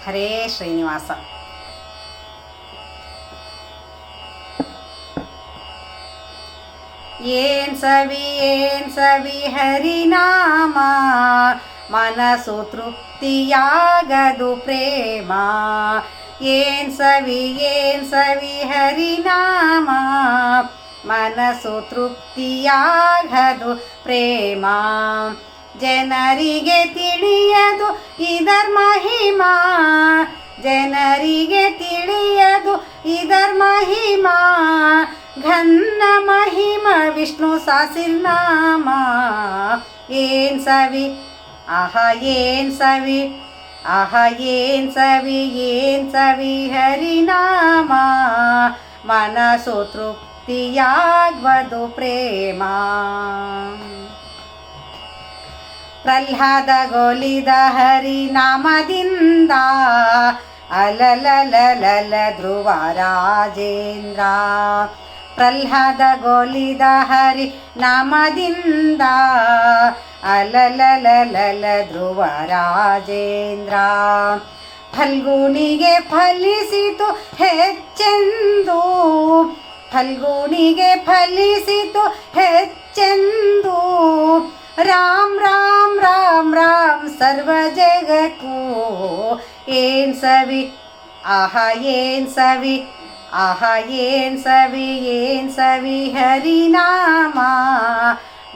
ಹರೇ ಶ್ರೀನಿವಾಸ. ಏನ್ ಸವಿ ಹರಿನಾಮ, ಮನಸ್ಸು ತೃಪ್ತಿಯಾಗದು ಪ್ರೇಮ. ಏನ್ ಸವಿ ಹರಿನಾಮ, ಮನಸ್ಸು ತೃಪ್ತಿಯಾಗದು ಪ್ರೇಮ. ಜನರಿಗೆ ತಿಳಿಯದು ಇದರ್ ಮಹಿಮಾ, ಜನರಿಗೆ ತಿಳಿಯದು ಇದರ್ ಮಹಿಮಾ. ಘನ್ನ ಮಹಿಮ ವಿಷ್ಣು ಸಹಸ್ರನಾಮ. ಏನ್ ಸವಿ ಏನ್ ಸವಿ ಏನ್ ಸವಿ ಹರಿನಾಮ, ಮನಸ್ಸು ತೃಪ್ತಿಯಾಗ್ವದು ಪ್ರೇಮ. ಪ್ರಹ್ಲಾದ ಗೋಲಿದ ಹರಿನಾಮದಿಂದ, ಅಲಲಲಲಲ ಧ್ರುವ ರಾಜೇಂದ್ರ. ಪ್ರಹ್ಲಾದ ಗೋಲಿದ ಹರಿ ನಾಮದಿಂದ, ಅಲಲಲಲಲ ಧ್ರುವ ರಾಜೇಂದ್ರ. ಫಲ್ಗುಣಿಗೆ ಫಲಿಸಿತು ಹೆಚ್ಚೆಂದು, ಫಲ್ಗುಣಿಗೆ ಫಲಿಸಿತು ಹೆಚ್ಚೆಂದು. ರಾಮ್ ರಾಮ್ ರಾಮ್ ರಾಮ್ ಸರ್ವ ಜಗಕ್ಕೂ. ಏನ್ ಸವಿ ಏನ್ ಸವಿ ಏನ್ ಸವಿ ಹರಿನಾಮ,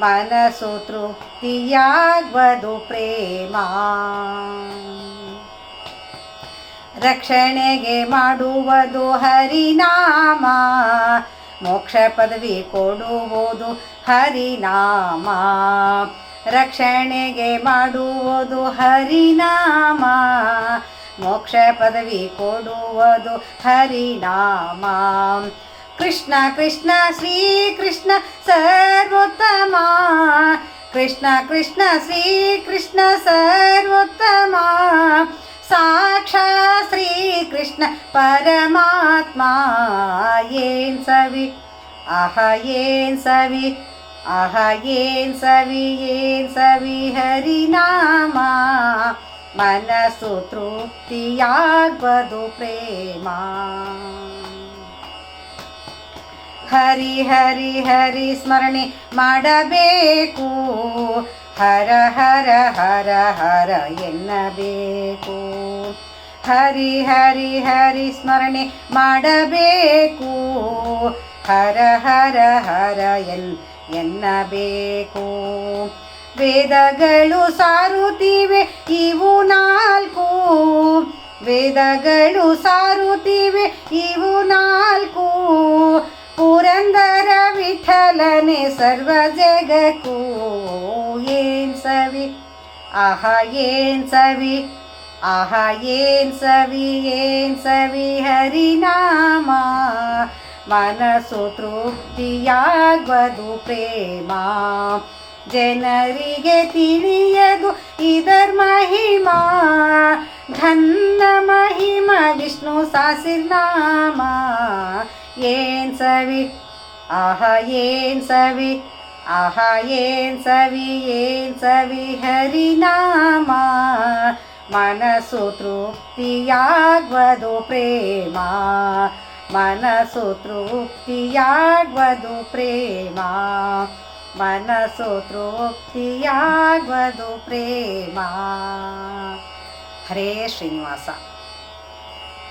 ಮನಸ್ಸು ತೃಪ್ತಿಯಾಗ್ವದು ಪ್ರೇಮ. ರಕ್ಷಣೆಗೆ ಮಾಡುವುದು ಹರಿನಾಮ, ಮೋಕ್ಷ ಪದವಿ ಕೊಡುವುದು ಹರಿನಾಮ. ರಕ್ಷಣೆಗೆ ಮಾಡುವುದು ಹರಿನಾಮ, ಮೋಕ್ಷ ಪದವಿ ಕೊಡುವುದು ಹರಿನಾಮ. ಕೃಷ್ಣ ಕೃಷ್ಣ ಶ್ರೀ ಕೃಷ್ಣ ಸರ್ವೋತ್ತಮ, ಕೃಷ್ಣ ಕೃಷ್ಣ ಶ್ರೀ ಕೃಷ್ಣ ಸರ್ವೋತ್ತಮ. ಸಾಕ್ಷಾತ್ ಶ್ರೀ ಕೃಷ್ಣ ಪರಮಾತ್ಮ. ಏನ್ ಸವಿ ಏನ್ ಸವಿ ಏನ್ ಸವಿ ಹರಿನಾಮ, ಮನಸ್ಸು ತೃಪ್ತಿಯಾಗ್ವದು ಪ್ರೇಮ. ಹರಿ ಹರಿ ಹರಿ ಸ್ಮರಣೆ ಮಾಡಬೇಕು, ಹರ ಹರ ಹರ ಹರ ಎನ್ನಬೇಕು. ಹರಿ ಹರಿ ಹರಿ ಸ್ಮರಣೆ ಮಾಡಬೇಕು, ಹರ ಹರ ಹರ ಎನ್ನಬೇಕು. ವೇದಗಳು ಸಾರುತ್ತಿವೆ ಇವು ನಾಲ್ಕು, ವೇದಗಳು ಸಾರುತ್ತಿವೆ ಇವು ನಾಲ್ಕು. ಪುರಂದರ ವಿಠಲನೆ ಸರ್ವ ಜಗಕ್ಕೂ. ಏನ್ ಸವಿ ಏನ್ ಸವಿ ಏನ್ ಸವಿ ಹರಿನಾಮ, ಮನಸ್ಸು ತೃಪ್ತಿಯಾಗ್ವದು ಪ್ರೇಮ. ಜನರಿಗೆ ತಿಳಿಯದು ಇದರ್ ಮಹಿಮಾ, ಘನ್ನ ಮಹಿಮ ವಿಷ್ಣು ಸಹಸ್ರನಾಮ. ಏನ್ ಸವಿ ಏನ್ ಸವಿ ಏನ್ ಸವಿ ಹರಿನಾಮ, ಮನಸ್ಸು ತೃಪ್ತಿಯಾಗ್ವದು ಪ್ರೇಮ. ಮನಸ್ಸು ತೃಪ್ತಿಯಾಗ್ವದು ಪ್ರೇಮ, ಮನಸ್ಸು ತೃಪ್ತಿಯಾಗ್ವದು ಪ್ರೇಮ. ಹರೇ ಶ್ರೀನಿವಾಸ.